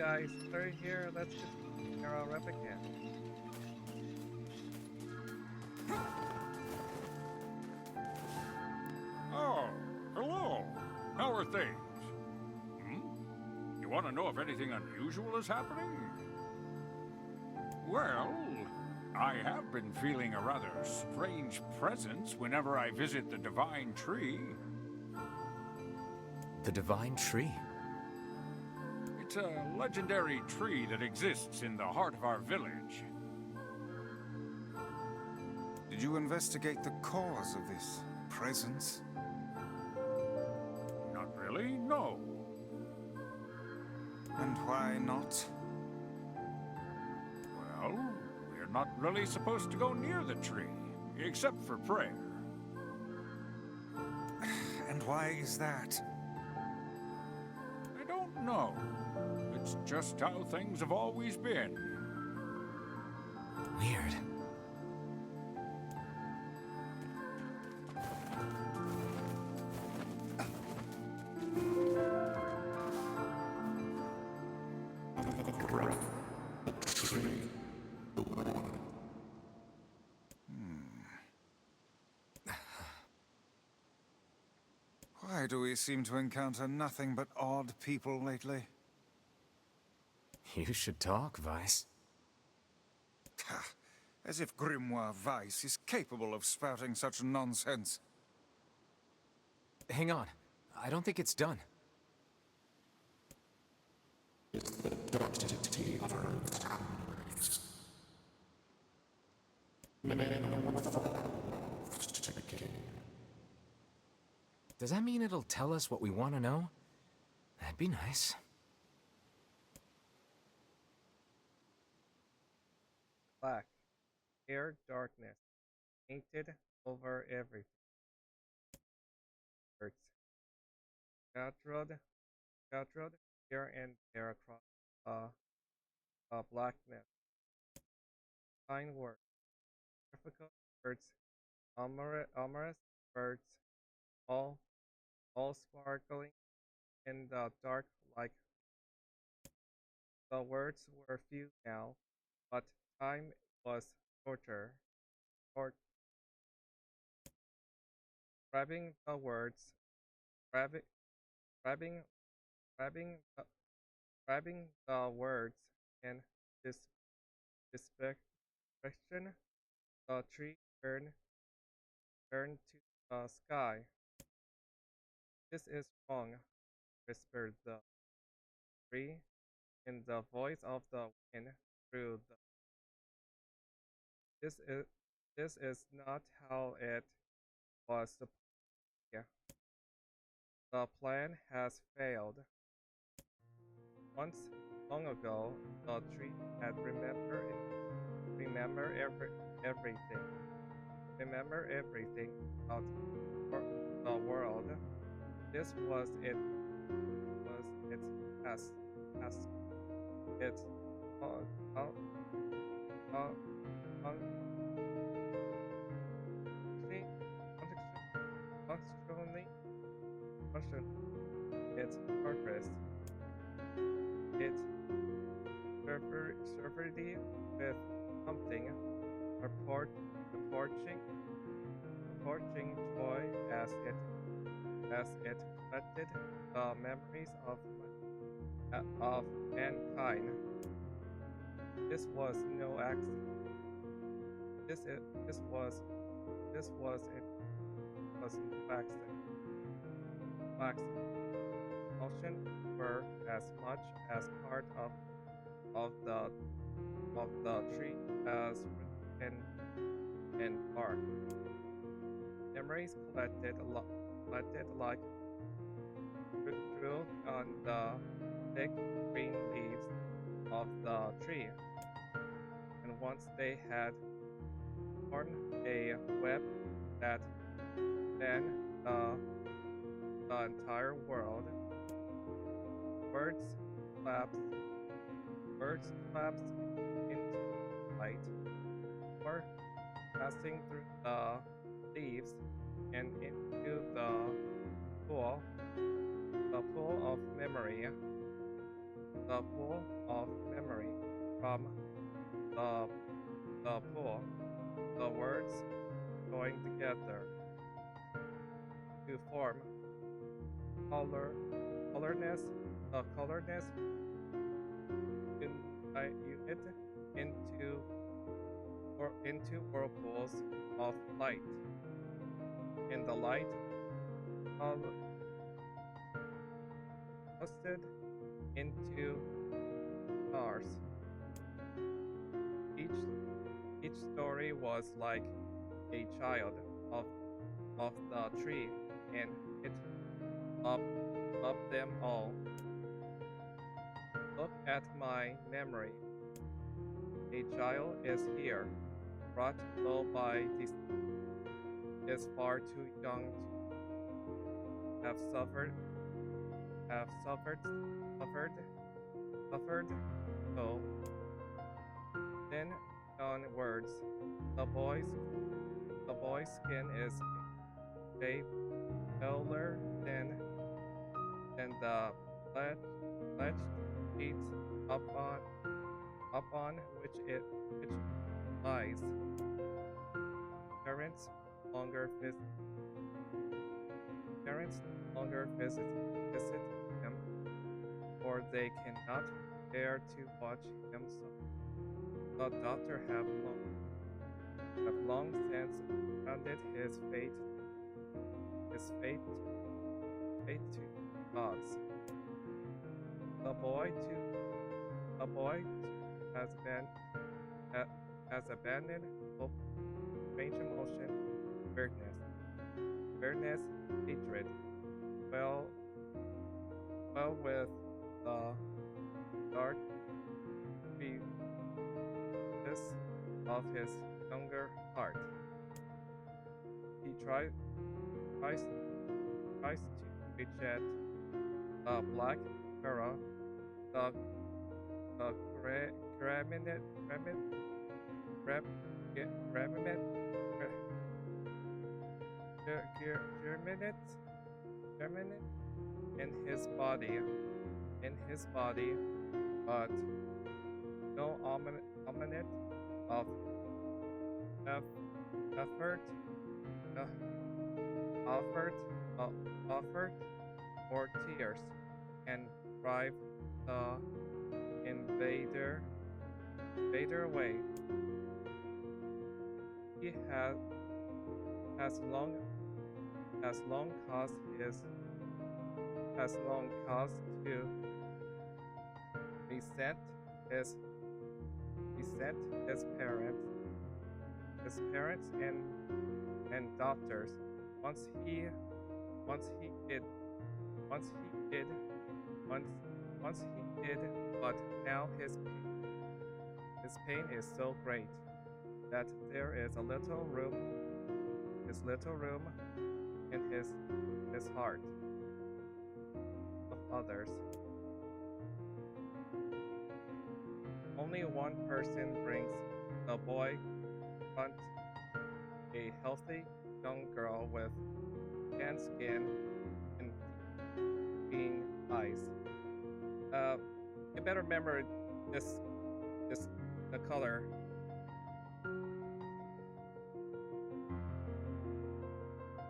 guys, we're here. Let's continue our replicant. Oh, hello. How are things? You want to know if anything unusual is happening? Well, I have been feeling a rather strange presence whenever I visit the Divine Tree. The Divine Tree? It's a legendary tree that exists in the heart of our village. Did you investigate the cause of this presence? Not really, no. And why not? Well, we're not really supposed to go near the tree, except for prayer. And why is that? I don't know. It's just how things have always been. Weird. Why do we seem to encounter nothing but odd people lately? You should talk, Vice. Ha! As if Grimoire Weiss is capable of spouting such nonsense. Hang on. I don't think it's done. Does that mean it'll tell us what we want to know? That'd be nice. Black, air, darkness, painted over everything. Birds, scattered here and there across blackness. Fine work. Typical birds, amorous birds, all sparkling in the dark like the words were few now, but time was shorter. Short, grabbing the words, grabbing, grabbing, grabbing the words in this direction. The tree turned to the sky. This is wrong, whispered the tree in the voice of the wind through the. This is not how it was supposed to be. The plan has failed. Once, long ago, the tree had everything. Remember everything about the world. This was it. Was its task. Its uh, uh, uh, functionally function its purpose. It served with something reporting joy as it collected the memories of mankind. This was no accident. This was it was no accident. Motion were as much as part of the tree as root and bark. Memories collected like drew on the thick green leaves of the tree, and once they had formed a web that then the entire world. Birds collapsed into light, or passing through the leaves and into the pool of memory. the pool of memory. From the, the pool, the words join together to form color, colorness, the colorness unit into whirlpools of light. In the light, busted into stars. Each each story was like a child of of the tree, and it up up them all. Look at my memory. A child is here, brought low by this is far too young to have suffered, suffered. So then on words, the boy's skin is a paler than the fledged sheet upon which lies. Parents longer visit parents longer visit him, or they cannot bear to watch him suffer. The doctor have long since handed his fate to gods. The boy too has abandoned hope, strange emotion, weirdness, hatred. Well, with the dark recess of his younger heart. He tries to reach at the black mirror, the gramminate, germinate in his body, but no ominous of effort, uh, offered, offered, or tears, and drive the invader away. He has long caused to resent his his parents and doctors. Once he did once he did once he did, but now his pain is so great that there is little room in his heart of others. Only one person brings the boy front, a healthy young girl with tan skin and green eyes. You better remember this the color.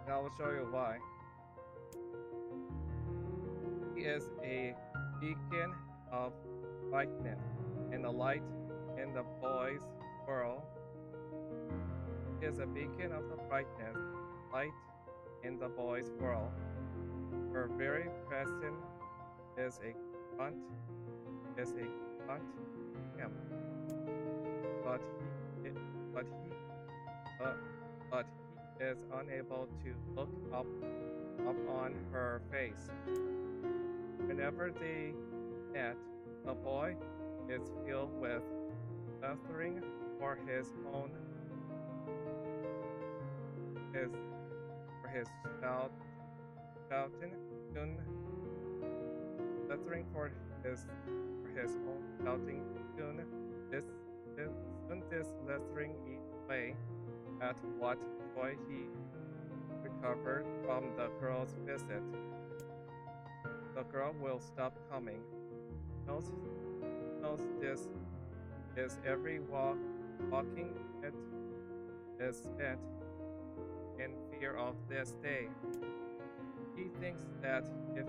And I will show you why. He is a beacon of brightness and the light in the boy's world. He is a beacon of the brightness, light in the boy's world. Her very presence is a confront him. But he is unable to look up on her face. Whenever they met, the boy is filled with suffering for his shouting, suffering for his own shouting tune. This lessering each way at what joy he recovered from the girl's visit. The girl will stop coming. knows this is every walking it is spent in fear of this day. He thinks that if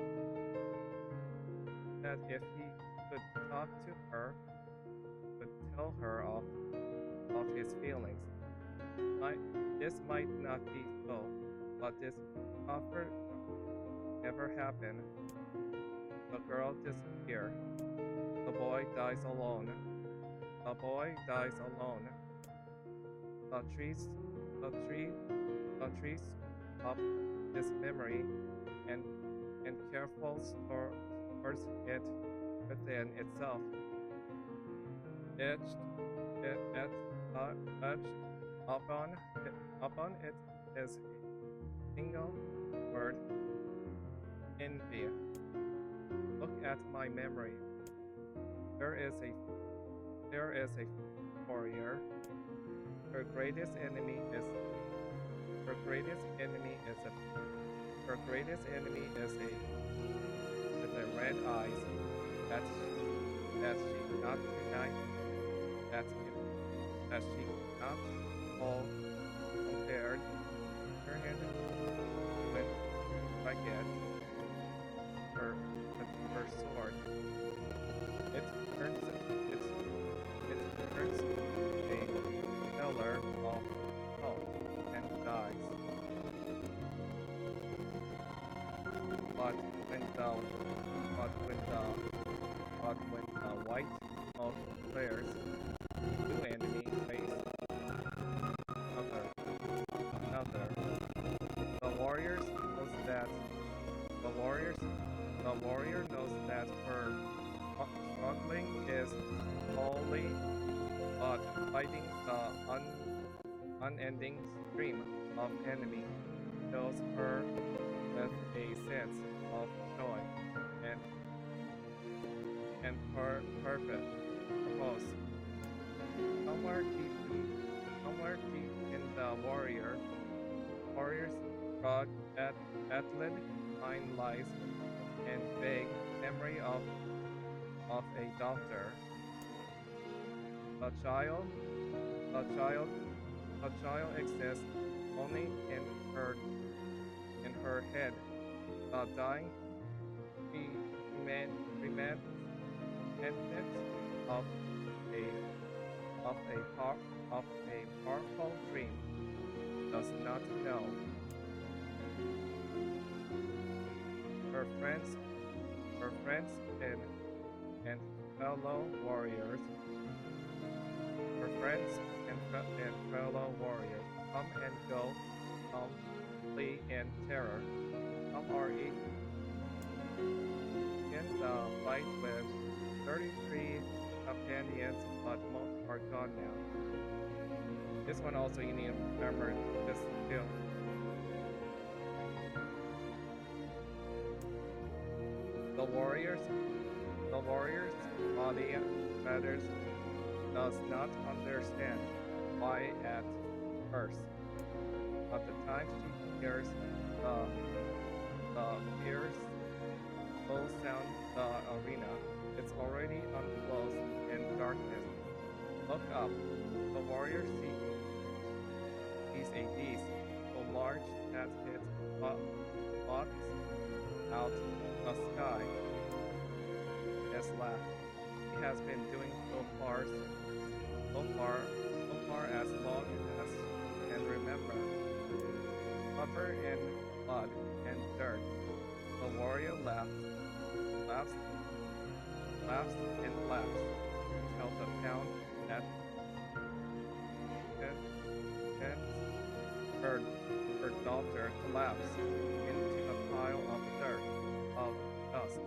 he could talk to her, could tell her of his feelings. Might, this might not be so, but this offer never happened. The girl disappeared. The boy dies alone. The boy dies alone. The trees, the trees up this memory and careful stores it within itself. Etched, etched upon upon it is a single word: envy. Look at my memory. There is a warrior. Her greatest enemy is her greatest enemy is a her greatest enemy is a with a red eyes that she not unite that that she not all compared her hand when ragged her her sword. It turns a pillar of salt and dies. But when the white smoke clears, new enemy face another. The warriors knows that the warrior knows that her struggling is only but fighting the unending stream of enemy fills her with a sense of joy and purpose. Somewhere deep in the warrior's broad athlete mind lies and vague memory of a doctor. The child, the child exists only in her head. The dying remains of a of a powerful dream. Does not know. Her friends and fellow warriors. Her friends and fellow warriors come and go, some flee in terror, some are in the fight with 33 companions, but most are gone now. This one also you need to remember this skill. The warrior's body matters does not understand why at first. At the time she hears the fierce full sound the arena, it's already unclosed in darkness. Look up. The warrior sees a beast so large that it blots out the sky. Yes, laugh. He has been doing so far as long as he can remember. Covered in blood and dirt, the warrior laughs and laughs until the town that her daughter collapsed into a pile of dirt, of dust.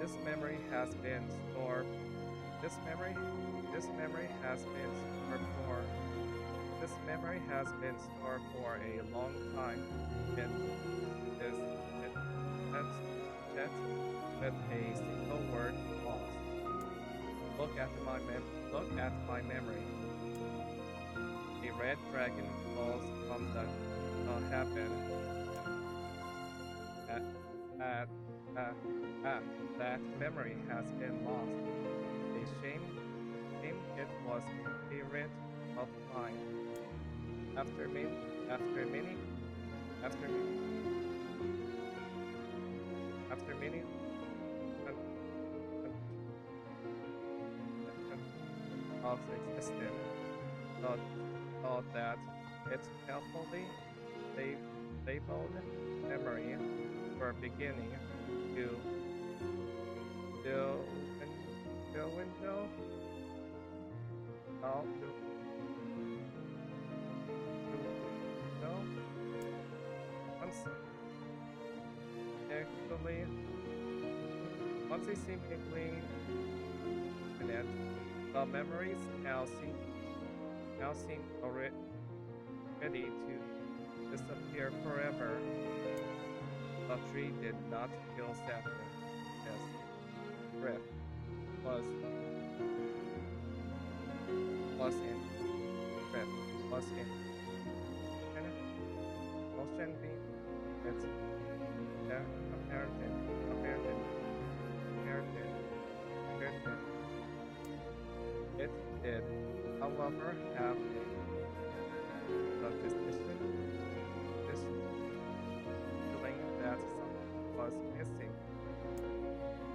This memory has been stored. This memory has been stored for a long time. It is yet with a single word lost. Look at my memory. A red dragon falls from the heaven uh, ah, that memory has been lost. A shame it was a favorite of mine. After many, after many, after many, after many con- con- of existed, thought, thought that its carefully lab- labeled memory were beginning to the window out the window once actually once a seemingly infinite, the memories now seem already ready to disappear forever. The tree did not feel sadness. His breath was in breath was in and motion being its apparent apparent apparent. It did, however, have the this feeling that something was missing.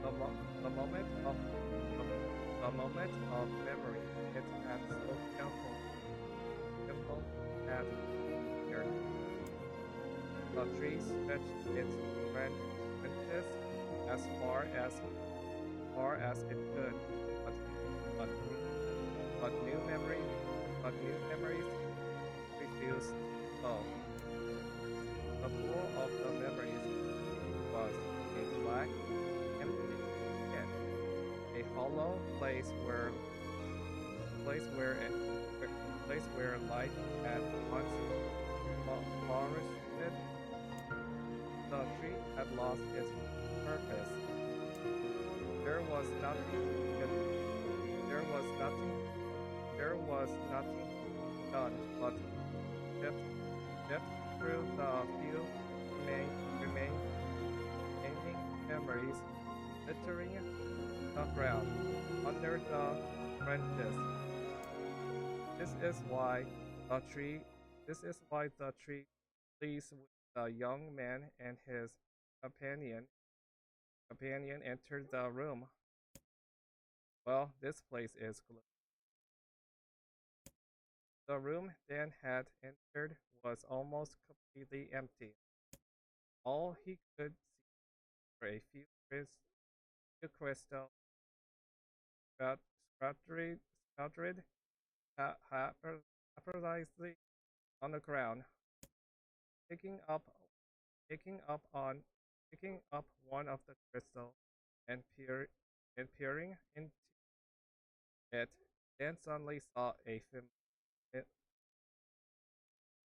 The, the moment of the moment of memory it had so simple had appeared. The tree stretched its branches as far as it could, but but but new memories refused to go. The pool of the memories was a black, empty pit, a hollow place where it, place where life had once flourished. The tree had lost its purpose. There was nothing. There was nothing. There was nothing done but shift, shift through the few remaining memories, littering the ground under the branches. This is why the tree. This is why the tree pleased with the young man and his companion entered the room. Well, this place is gloomy. The room Dan had entered was almost completely empty. All he could see were a few crystals scattered, scattered haphazardly on the ground. Picking up, picking up on, picking up one of the crystals and peering into it, Dan suddenly saw a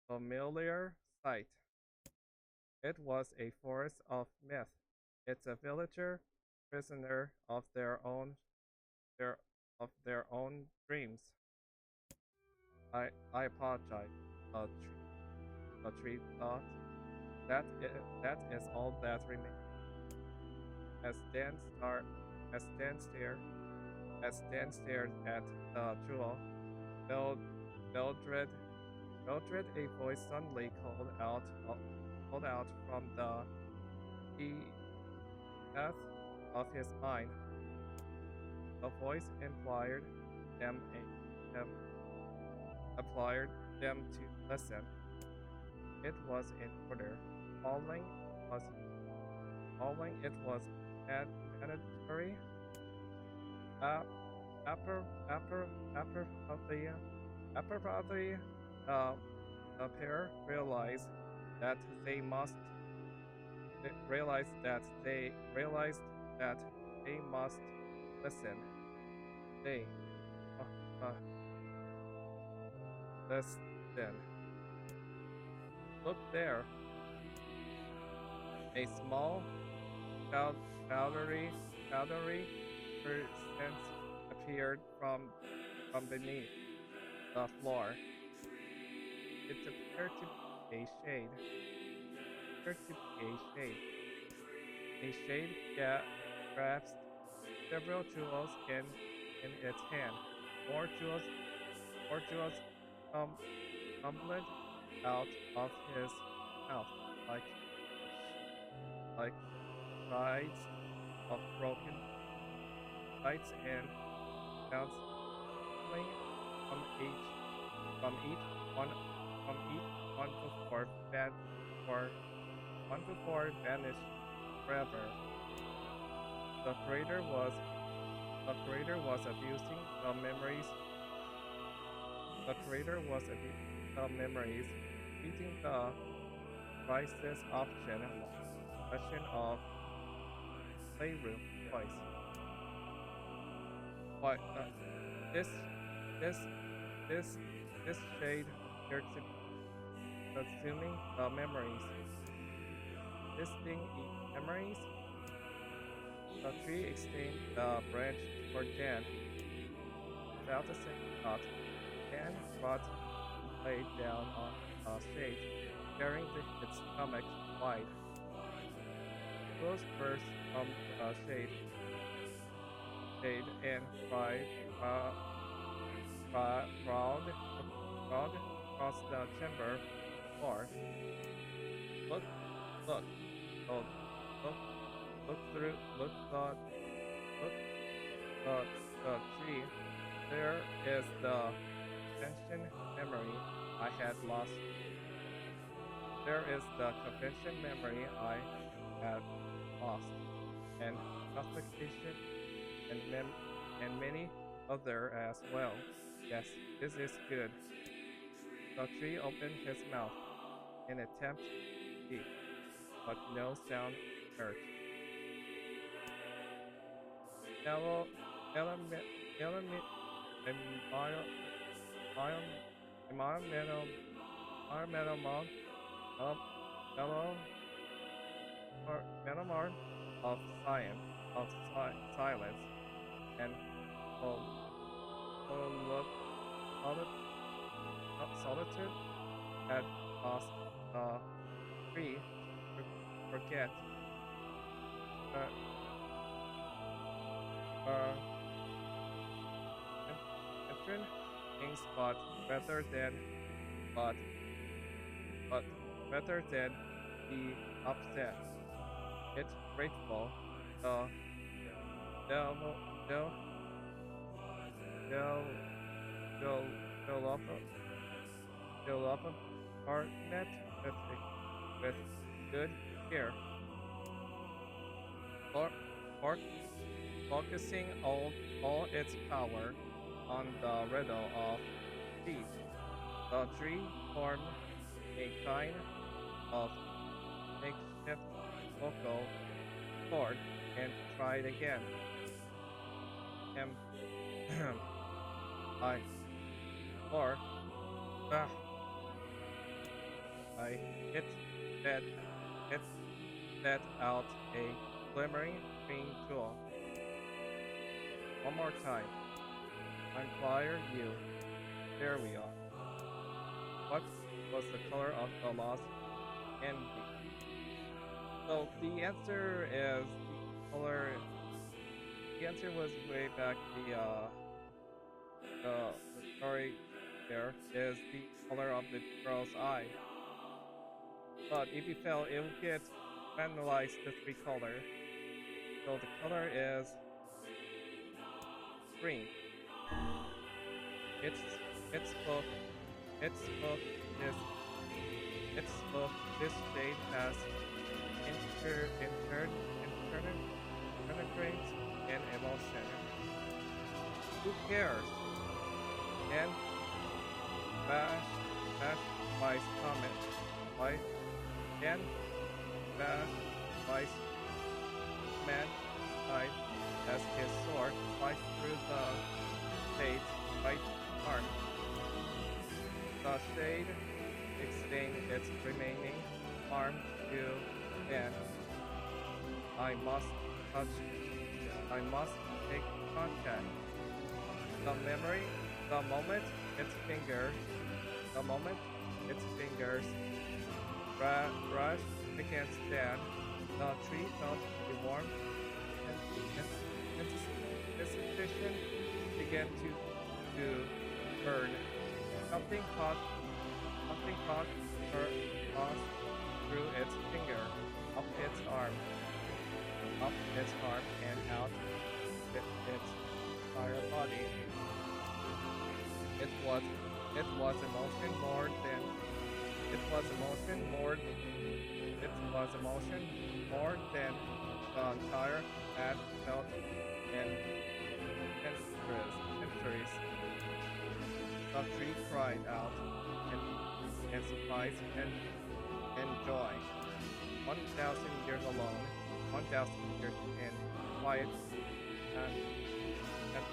familiar sight. It was a forest of myth. It's a villager prisoner their their own dreams. I apologize. A tree thought that is all that remains. As Dan star as Dan stared as Dan stared at the jewel, Bel- Beldred Mildred, a voice suddenly called out from the depth of his mind. The voice them them implied them to listen. It was in order. Falling was it was mandatory. Uh, upper upper upper of the uh, the pair that they must realized that they must listen. They uh, uh, listen. Look there, a small powdery powdery presence appeared from beneath the floor. It appeared to be a shade. Appeared to be a shade. A shade grasps several jewels in its hand. More jewels, more jewels come tumbled out of his mouth like like shreds of broken lights and sounds coming from each from each one from each one before or one before vanished forever. The creator was abusing the memories. The creator was abusing the memories, treating the crisis question of playroom twice. But this this this this shade appeared to be consuming the memories. This thing eats memories. The tree extended the branch toward Dan. Without a second thought, Dan brought laid down on a shade, carrying its stomach wide. Rose burst from the shade and crawled across the chamber floor. Look, look, oh, look, look, the tree. There is the convention memory I had lost. There is the convention memory I had lost, and suffocation, and many other as well. Yes, this is good. The tree opened his mouth in attempt to speak, but no sound emerged. Yellow, yellow, yellow, environmental, environmental, environmental mode, yellow, metamorph of science, of silence, and solitude had caused the tree to forget her, her entrance things, but but rather than be upset. It's grateful. The devil, del, del, del, develop are met with good care. For, for focusing all its power on the riddle of peace. The tree formed a kind of makeshift vocal cord and tried again. And I or ah, I hit that it let out a glimmering green jewel. One more time. Inquire you. There we are. What was the color of the lost envy? So the answer is the color. The answer was way back. The story there is the color of the girl's eye. But if you fail, it will get vandalized the three color. So the color is green. It's book. Its book is its book. This shade has penetrates in emotion. Who cares? And bash Vice comment. Why? And bash Vice man side as his sword sliced through the shade's right arm. The shade extended its remaining arm to Dan. I must touch. I must make contact. The moment its fingers brushed against Dan, The tree felt a warm anticipation began to burn. Something caught something caught her paws through its finger, up its arm and out with its entire body. It was it was emotion more than it was emotion more it was emotion more than the entire had felt in centuries. The tree cried out in surprise and joy. 1,000 years alone, 1,000 years in quiet and and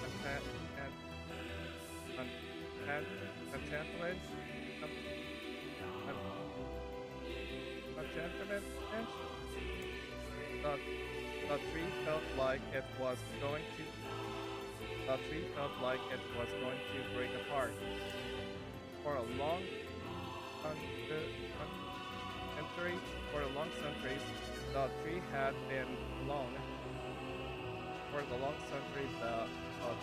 content and contentment contentment the, the tree felt like it was going to the tree felt like it was going to break apart. For a long century, for a long centuries, the tree had been alone. For the long centuries, the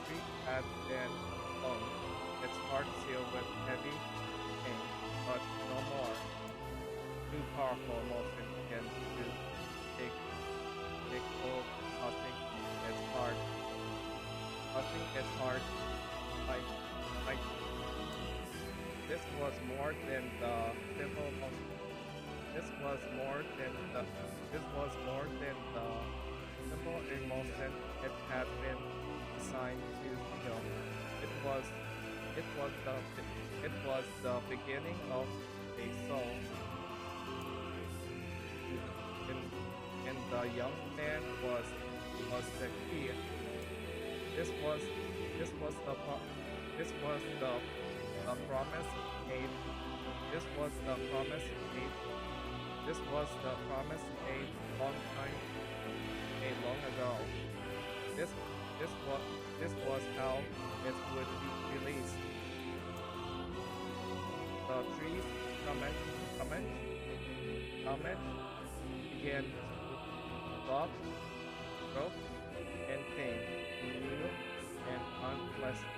tree had been alone, its heart sealed with heavy pain, but no more. Too powerful emotion began to take hold, touching its heart, like, like this was more than the simple emotion. This was more than the simple emotion it had been assigned to feel. It was the beginning of a soul. And the young man was the key. This was the promise made. This was the promise made. This was the promise made long ago. This was how it would be released. The tree's comment began to drop, broke, and pain, new and unpleasant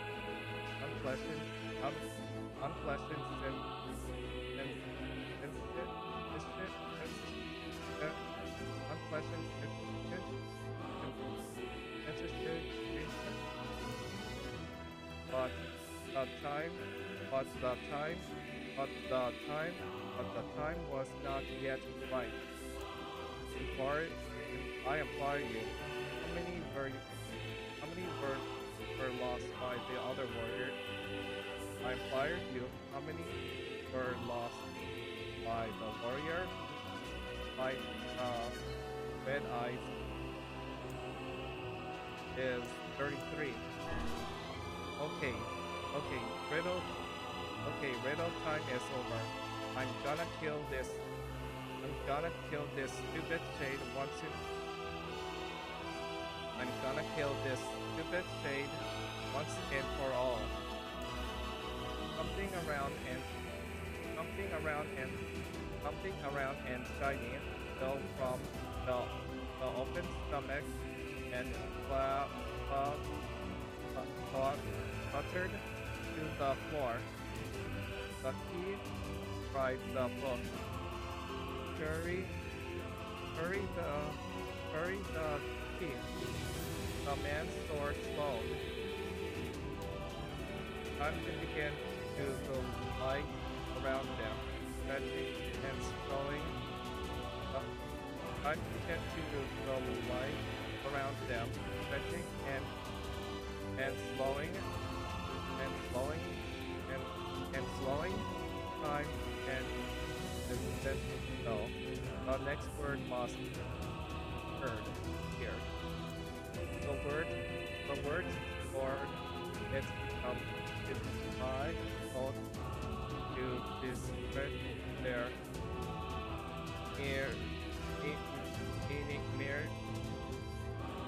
but the time was not yet right. I implore you, how many were lost by the other warrior? I implore you, how many were lost by the warrior? By red eyes is 33. Okay, riddle time is over. I'm gonna kill this stupid shade once and I'm gonna kill this stupid shade once and for all. Something around and shiny fell from the open stomach and fluttered to the floor. The key, cried the book. Hurry the key. The man's sword slowed. Time began to go light around them, stretching and slowing. Time began to go light around them, stretching and slowing time and distance. No, the next word must heard here. The word for it becomes my fault to discredit their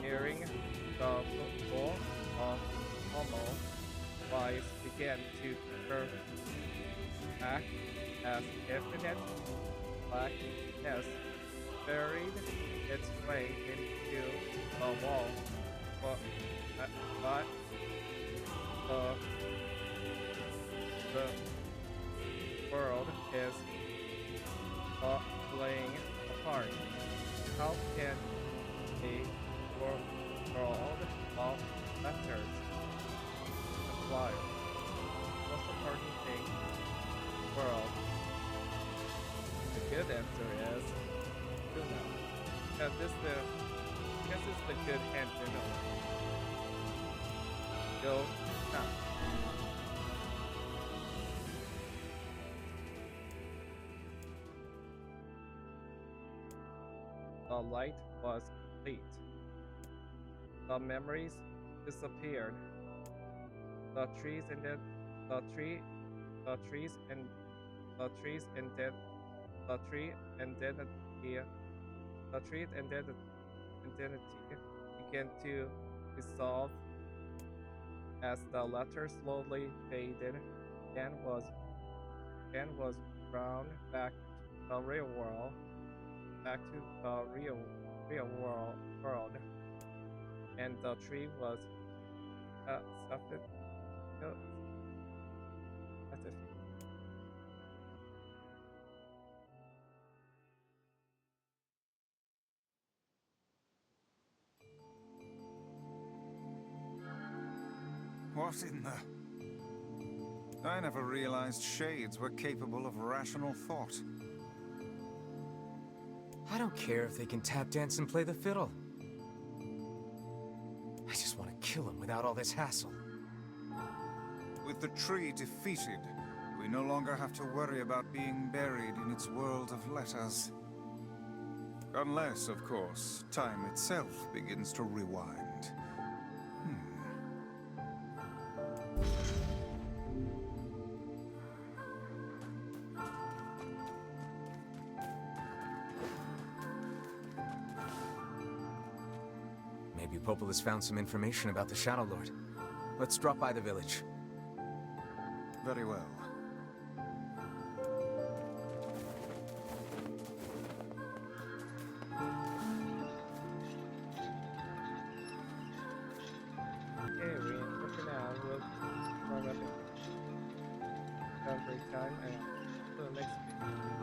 nearing the football of Homo wise began to act as infinite blackness buried its way into the wall, but the, the world is falling apart. How can a world of letters apply? Most important thing, world. The good answer is Luna. This is the good hint, you know. Go now. The light was complete. The memories disappeared. The trees ended. The tree. The trees and the trees ended. The tree ended. The tree ended. Identity began to dissolve as the letter slowly faded. Dan was drawn back to the real world. Back to the real world, and the tree was suffocated. What in the... I never realized shades were capable of rational thought. I don't care if they can tap dance and play the fiddle. I just want to kill him without all this hassle. With the tree defeated, we no longer have to worry about being buried in its world of letters. Unless, of course, time itself begins to rewind. Maybe Popol has found some information about the Shadow Lord. Let's drop by the village. Very well. Okay, we're looking now. We'll run up every time and to the next video.